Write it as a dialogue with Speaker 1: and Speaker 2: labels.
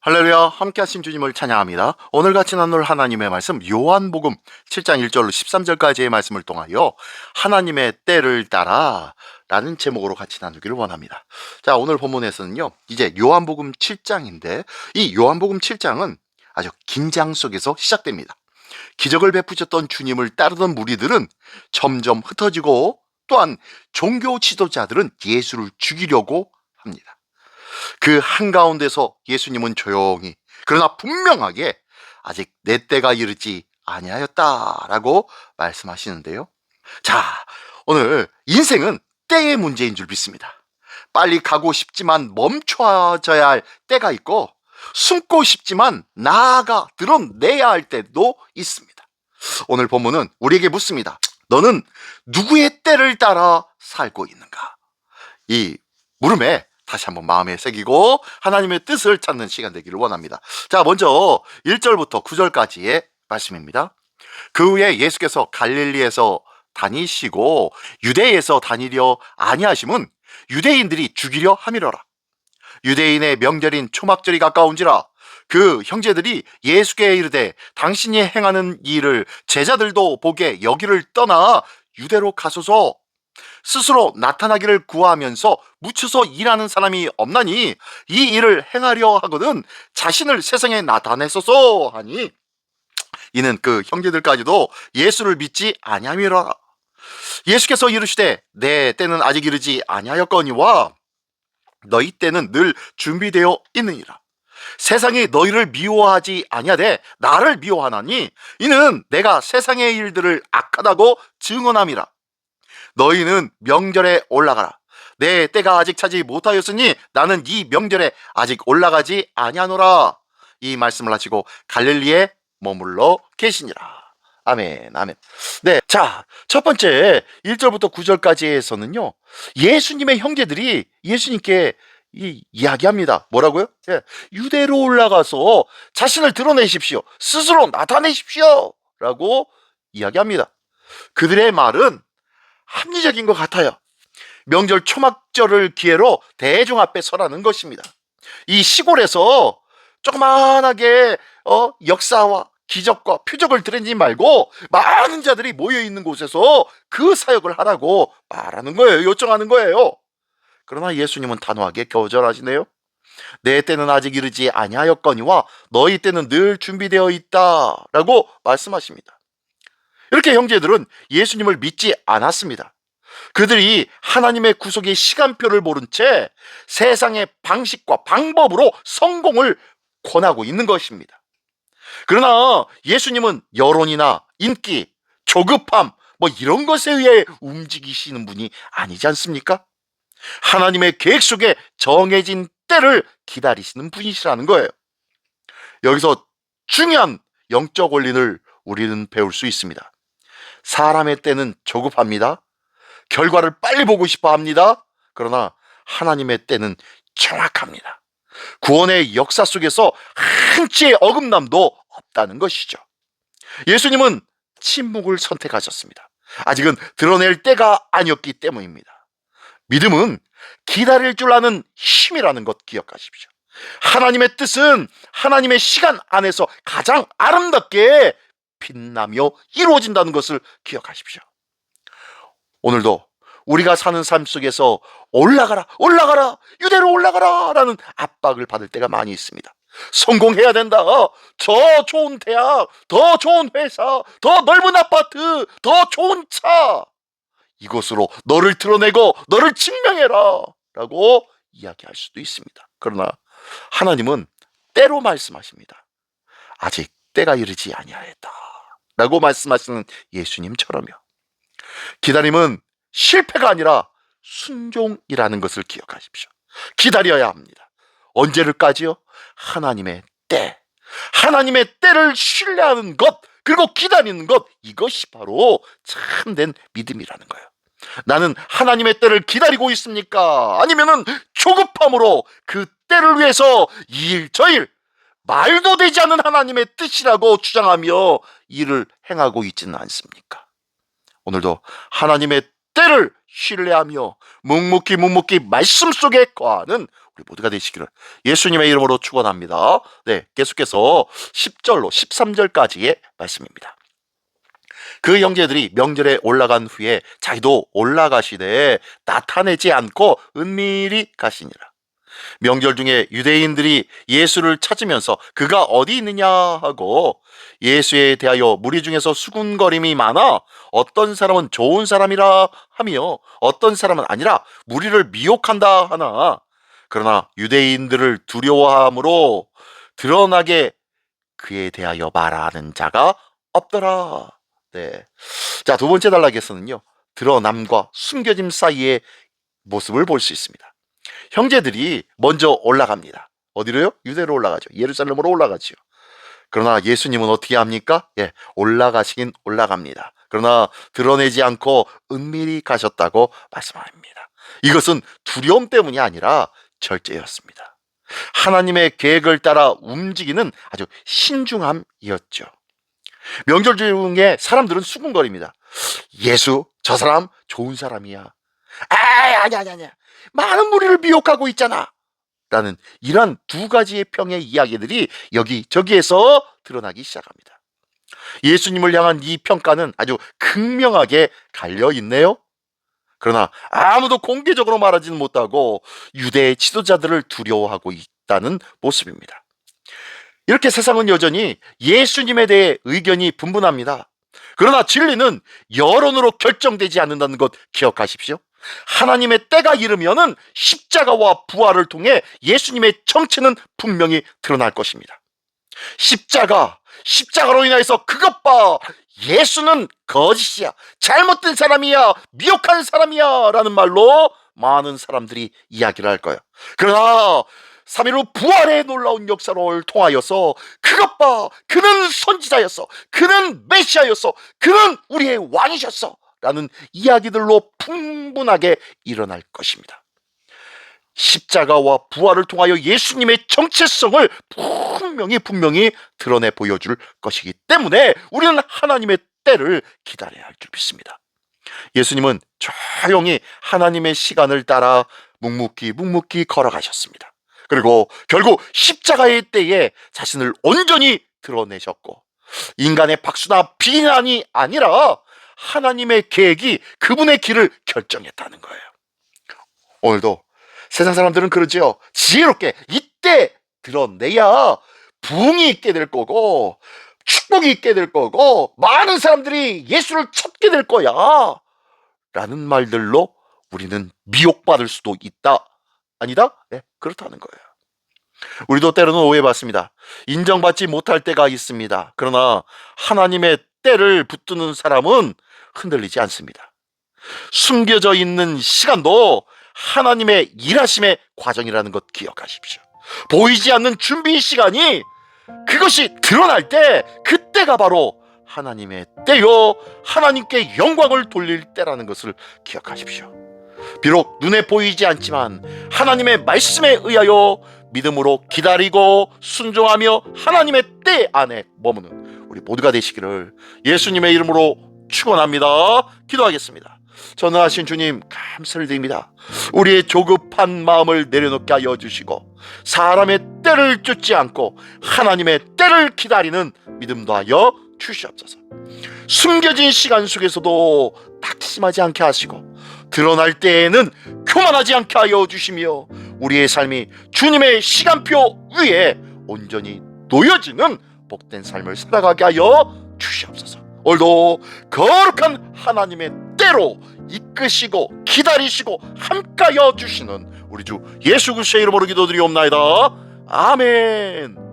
Speaker 1: 할렐루야, 함께 하신 주님을 찬양합니다. 오늘 같이 나눌 하나님의 말씀 요한복음 7장 1절로 13절까지의 말씀을 통하여 하나님의 때를 따라 라는 제목으로 같이 나누기를 원합니다. 자, 오늘 본문에서는요, 이제 요한복음 7장인데 이 요한복음 7장은 아주 긴장 속에서 시작됩니다. 기적을 베푸셨던 주님을 따르던 무리들은 점점 흩어지고, 또한 종교 지도자들은 예수를 죽이려고 합니다. 그 한가운데서 예수님은 조용히, 그러나 분명하게 아직 내 때가 이르지 아니하였다라고 말씀하시는데요. 자, 오늘 인생은 때의 문제인 줄 믿습니다. 빨리 가고 싶지만 멈춰져야 할 때가 있고, 숨고 싶지만 나아가 드러내야 할 때도 있습니다. 오늘 본문은 우리에게 묻습니다. 너는 누구의 때를 따라 살고 있는가? 이 물음에 다시 한번 마음에 새기고 하나님의 뜻을 찾는 시간 되기를 원합니다. 자, 먼저 1절부터 9절까지의 말씀입니다. 그 후에 예수께서 갈릴리에서 다니시고 유대에서 다니려 아니하심은 유대인들이 죽이려 함이러라. 유대인의 명절인 초막절이 가까운지라 그 형제들이 예수께 이르되 당신이 행하는 일을 제자들도 보게 여기를 떠나 유대로 가소서. 스스로 나타나기를 구하면서 묻혀서 일하는 사람이 없나니 이 일을 행하려 하거든 자신을 세상에 나타내소서 하니, 이는 그 형제들까지도 예수를 믿지 아니함이라. 예수께서 이르시되 내 때는 아직 이르지 아니하였거니와 너희 때는 늘 준비되어 있느니라. 세상이 너희를 미워하지 아니하되 나를 미워하나니 이는 내가 세상의 일들을 악하다고 증언함이라. 너희는 명절에 올라가라. 내 때가 아직 차지 못하였으니 나는 이 명절에 아직 올라가지 아니하노라. 이 말씀을 하시고 갈릴리에 머물러 계시니라. 아멘, 아멘. 네, 자, 첫 번째 1절부터 9절까지에서는요, 예수님의 형제들이 예수님께 이야기합니다. 뭐라고요? 예, 유대로 올라가서 자신을 드러내십시오. 스스로 나타내십시오. 라고 이야기합니다. 그들의 말은 합리적인 것 같아요. 명절 초막절을 기회로 대중 앞에 서라는 것입니다. 이 시골에서 조그만하게 역사와 기적과 표적을 드리지 말고 많은 자들이 모여있는 곳에서 그 사역을 하라고 말하는 거예요. 요청하는 거예요. 그러나 예수님은 단호하게 거절하시네요. 내 때는 아직 이르지 아니하였거니와 너희 때는 늘 준비되어 있다 라고 말씀하십니다. 이렇게 형제들은 예수님을 믿지 않았습니다. 그들이 하나님의 구속의 시간표를 모른 채 세상의 방식과 방법으로 성공을 권하고 있는 것입니다. 그러나 예수님은 여론이나 인기, 조급함 이런 것에 의해 움직이시는 분이 아니지 않습니까? 하나님의 계획 속에 정해진 때를 기다리시는 분이시라는 거예요. 여기서 중요한 영적 원리를 우리는 배울 수 있습니다. 사람의 때는 조급합니다. 결과를 빨리 보고 싶어 합니다. 그러나 하나님의 때는 정확합니다. 구원의 역사 속에서 한치의 어긋남도 없다는 것이죠. 예수님은 침묵을 선택하셨습니다. 아직은 드러낼 때가 아니었기 때문입니다. 믿음은 기다릴 줄 아는 힘이라는 것 기억하십시오. 하나님의 뜻은 하나님의 시간 안에서 가장 아름답게 빛나며 이루어진다는 것을 기억하십시오. 오늘도 우리가 사는 삶 속에서 올라가라, 올라가라, 유대로 올라가라 라는 압박을 받을 때가 많이 있습니다. 성공해야 된다. 더 좋은 대학, 더 좋은 회사, 더 넓은 아파트, 더 좋은 차. 이것으로 너를 드러내고 너를 증명해라 라고 이야기할 수도 있습니다. 그러나 하나님은 때로 말씀하십니다. 아직 때가 이르지 아니하였다 라고 말씀하시는 예수님처럼요. 기다림은 실패가 아니라 순종이라는 것을 기억하십시오. 기다려야 합니다. 언제를까지요? 하나님의 때. 하나님의 때를 신뢰하는 것, 그리고 기다리는 것, 이것이 바로 참된 믿음이라는 거예요. 나는 하나님의 때를 기다리고 있습니까? 아니면은 조급함으로 그 때를 위해서 이 일 저 일, 말도 되지 않는 하나님의 뜻이라고 주장하며 일을 행하고 있지는 않습니까? 오늘도 하나님의 때를 신뢰하며 묵묵히 말씀 속에 거하는 우리 모두가 되시기를 예수님의 이름으로 축원합니다. 네, 계속해서 10절로 13절까지의 말씀입니다. 그 형제들이 명절에 올라간 후에 자기도 올라가시되 나타내지 않고 은밀히 가시니라. 명절 중에 유대인들이 예수를 찾으면서 그가 어디 있느냐 하고 예수에 대하여 무리 중에서 수군거림이 많아 어떤 사람은 좋은 사람이라 하며 어떤 사람은 아니라 무리를 미혹한다 하나 그러나 유대인들을 두려워함으로 드러나게 그에 대하여 말하는 자가 없더라. 네. 자, 두 번째 단락에서는요, 드러남과 숨겨짐 사이의 모습을 볼 수 있습니다. 형제들이 먼저 올라갑니다. 어디로요? 유대로 올라가죠. 예루살렘으로 올라가죠. 그러나 예수님은 어떻게 합니까? 예, 올라가시긴 올라갑니다. 그러나 드러내지 않고 은밀히 가셨다고 말씀합니다. 이것은 두려움 때문이 아니라 절제였습니다. 하나님의 계획을 따라 움직이는 아주 신중함이었죠. 명절 중에 사람들은 수군거립니다. 예수, 저 사람 좋은 사람이야. 아니야. 많은 무리를 미혹하고 있잖아. 라는 이러한 두 가지의 평의 이야기들이 여기저기에서 드러나기 시작합니다. 예수님을 향한 이 평가는 아주 극명하게 갈려 있네요. 그러나 아무도 공개적으로 말하지는 못하고 유대 지도자들을 두려워하고 있다는 모습입니다. 이렇게 세상은 여전히 예수님에 대해 의견이 분분합니다. 그러나 진리는 여론으로 결정되지 않는다는 것 기억하십시오. 하나님의 때가 이르면은 십자가와 부활을 통해 예수님의 정체는 분명히 드러날 것입니다. 십자가로 인해서 그것 봐, 예수는 거짓이야, 잘못된 사람이야, 미혹한 사람이야 라는 말로 많은 사람들이 이야기를 할 거예요. 그러나 3일 후 부활의 놀라운 역사를 통하여서 그것 봐, 그는 선지자였어, 그는 메시아였어, 그는 우리의 왕이셨어 라는 이야기들로 풍부하게 일어날 것입니다. 십자가와 부활을 통하여 예수님의 정체성을 분명히 드러내 보여줄 것이기 때문에 우리는 하나님의 때를 기다려야 할 줄 믿습니다. 예수님은 조용히 하나님의 시간을 따라 묵묵히 걸어가셨습니다. 그리고 결국 십자가의 때에 자신을 온전히 드러내셨고 인간의 박수나 비난이 아니라 하나님의 계획이 그분의 길을 결정했다는 거예요. 오늘도 세상 사람들은 그러지요. 지혜롭게 이때 드러내야 부흥이 있게 될 거고 축복이 있게 될 거고 많은 사람들이 예수를 찾게 될 거야 라는 말들로 우리는 미혹받을 수도 있다. 아니다? 네, 그렇다는 거예요. 우리도 때로는 오해받습니다. 인정받지 못할 때가 있습니다. 그러나 하나님의 때를 붙드는 사람은 흔들리지 않습니다. 숨겨져 있는 시간도 하나님의 일하심의 과정이라는 것 기억하십시오. 보이지 않는 준비 시간이 그것이 드러날 때 그때가 바로 하나님의 때요, 하나님께 영광을 돌릴 때라는 것을 기억하십시오. 비록 눈에 보이지 않지만 하나님의 말씀에 의하여 믿음으로 기다리고 순종하며 하나님의 때 안에 머무는 우리 모두가 되시기를 예수님의 이름으로 축원합니다. 기도하겠습니다. 전능하신 주님, 감사를 드립니다. 우리의 조급한 마음을 내려놓게 하여 주시고 사람의 때를 쫓지 않고 하나님의 때를 기다리는 믿음도 하여 주시옵소서. 숨겨진 시간 속에서도 낙심하지 않게 하시고 드러날 때에는 교만하지 않게 하여 주시며 우리의 삶이 주님의 시간표 위에 온전히 놓여지는 복된 삶을 살아가게 하여 주시옵소서. 오늘도 거룩한 하나님의 때로 이끄시고 기다리시고 함께하여 주시는 우리 주 예수 그리스도의 이름으로 기도드리옵나이다. 아멘.